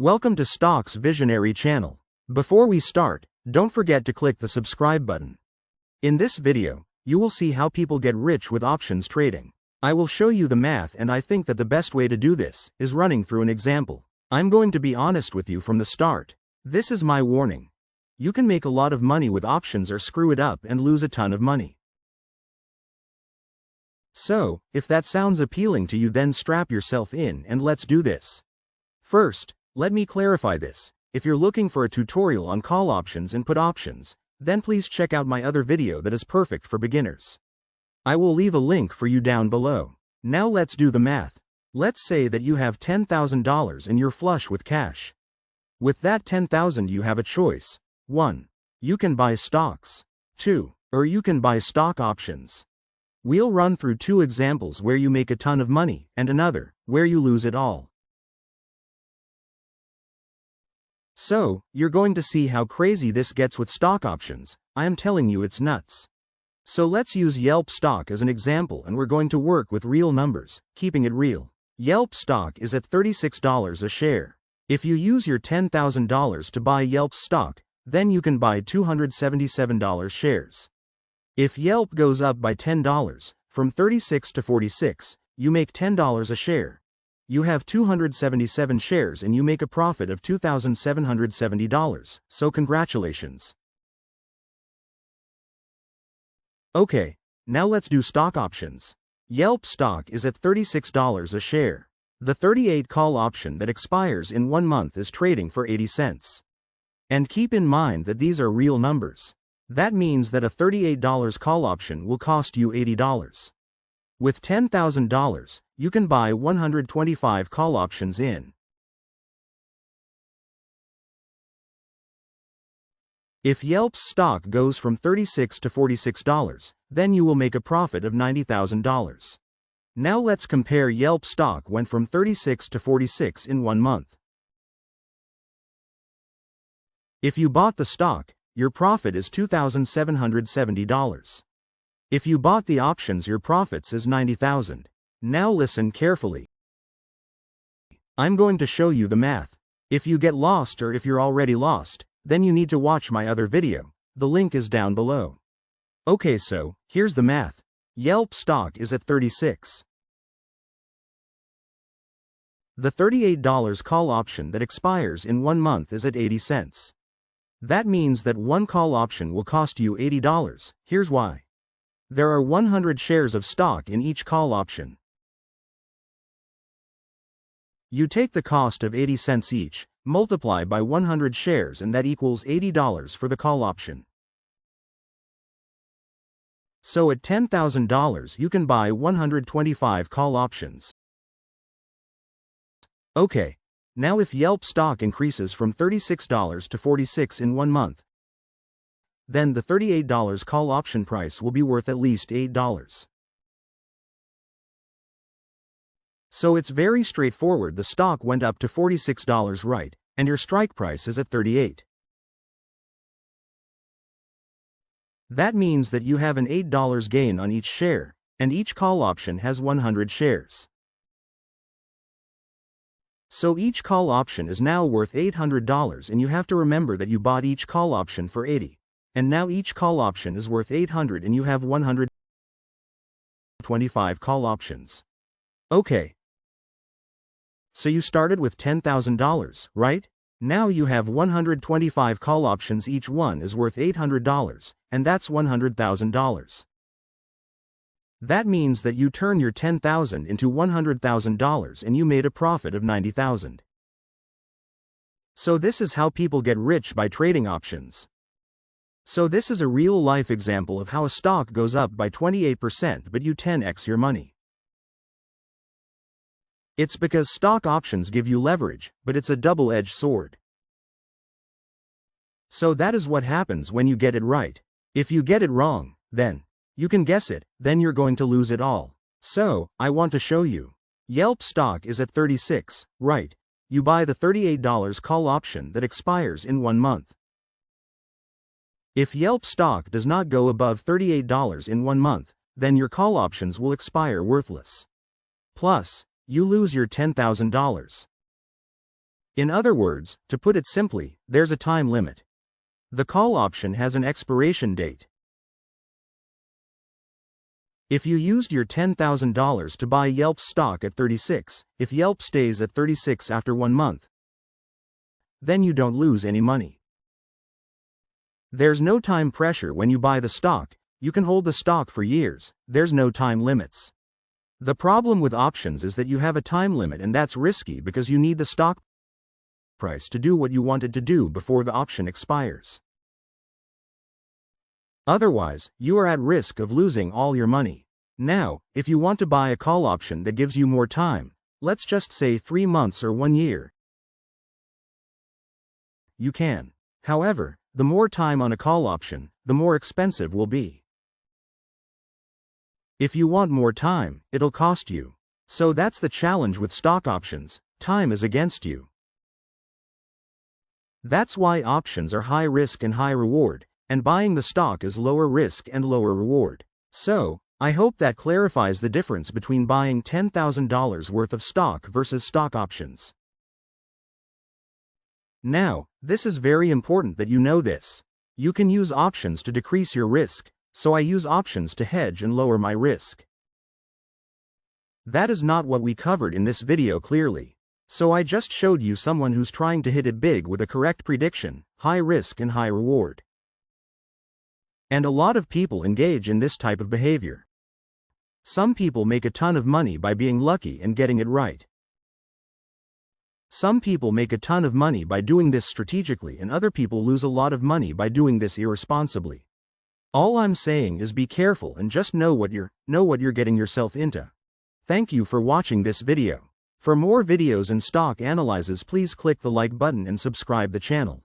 Welcome to Stocks Visionary channel. Before we start, don't forget to click the subscribe button. In this video, you will see how people get rich with options trading. I will show you the math, and I think that the best way to do this is running through an example. I'm going to be honest with you from the start. This is my warning. You can make a lot of money with options or screw it up and lose a ton of money. So, if that sounds appealing to you, then strap yourself in and let's do this. First, let me clarify this. If you're looking for a tutorial on call options and put options, then please check out my other video that is perfect for beginners. I will leave a link for you down below. Now let's do the math. Let's say that you have $10,000 and you're flush with cash. With that $10,000 you have a choice. 1. You can buy stocks. 2. Or you can buy stock options. We'll run through two examples where you make a ton of money, and another, where you lose it all. So, you're going to see how crazy this gets with stock options. I am telling you, it's nuts. So let's use Yelp stock as an example, and we're going to work with real numbers, keeping it real. Yelp stock is at $36 a share. If you use your $10,000 to buy Yelp stock, then you can buy $277 shares. If Yelp goes up by $10, from 36 to 46, you make $10 a share. You have 277 shares and you make a profit of $2,770, so congratulations. Okay, now let's do stock options. Yelp stock is at $36 a share. The 38 call option that expires in 1 month is trading for 80 cents. And keep in mind that these are real numbers. That means that a $38 call option will cost you $80. With $10,000, you can buy 125 call options in. If Yelp's stock goes from $36 to $46, then you will make a profit of $90,000. Now let's compare. Yelp stock went from 36 to 46 in 1 month. If you bought the stock, your profit is $2,770. If you bought the options, your profits is $90,000. Now listen carefully. I'm going to show you the math. If you get lost, or if you're already lost, then you need to watch my other video. The link is down below. Okay, so here's the math. Yelp stock is at 36. The $38 call option that expires in 1 month is at 80 cents. That means that one call option will cost you $80. Here's why. There are 100 shares of stock in each call option. You take the cost of 80 cents each, multiply by 100 shares, and that equals $80 for the call option. So at $10,000 you can buy 125 call options. Okay, now if Yelp stock increases from $36 to $46 in 1 month, then the $38 call option price will be worth at least $8. So it's very straightforward. The stock went up to $46, right? And your strike price is at 38. That means that you have an $8 gain on each share, and each call option has 100 shares. So each call option is now worth $800, and you have to remember that you bought each call option for 80. And now each call option is worth 800 and you have 125 call options. Okay. So you started with $10,000, right? Now you have 125 call options, each one is worth $800, and that's $100,000. That means that you turn your $10,000 into $100,000 and you made a profit of $90,000. So this is how people get rich by trading options. So this is a real-life example of how a stock goes up by 28% but you 10x your money. It's because stock options give you leverage, but it's a double-edged sword. So that is what happens when you get it right. If you get it wrong, then you can guess it, then you're going to lose it all. So, I want to show you. Yelp stock is at 36, right? You buy the $38 call option that expires in 1 month. If Yelp stock does not go above $38 in 1 month, then your call options will expire worthless. Plus, you lose your $10,000. In other words, to put it simply, there's a time limit. The call option has an expiration date. If you used your $10,000 to buy Yelp stock at 36, if Yelp stays at 36 after 1 month, then you don't lose any money. There's no time pressure when you buy the stock, you can hold the stock for years, there's no time limits. The problem with options is that you have a time limit, and that's risky because you need the stock price to do what you wanted to do before the option expires. Otherwise, you are at risk of losing all your money. Now, if you want to buy a call option that gives you more time, let's just say 3 months or 1 year, you can. However, the more time on a call option, the more expensive will be. If you want more time, it'll cost you. So that's the challenge with stock options, time is against you. That's why options are high risk and high reward, and buying the stock is lower risk and lower reward. So, I hope that clarifies the difference between buying $10,000 worth of stock versus stock options. Now, this is very important that you know this. You can use options to decrease your risk, so I use options to hedge and lower my risk. That is not what we covered in this video clearly. So I just showed you someone who's trying to hit it big with a correct prediction, high risk and high reward. And a lot of people engage in this type of behavior. Some people make a ton of money by being lucky and getting it right. Some people make a ton of money by doing this strategically, and other people lose a lot of money by doing this irresponsibly. All I'm saying is be careful and just know what you're getting yourself into. Thank you for watching this video. For more videos and stock analyses, please click the like button and subscribe the channel.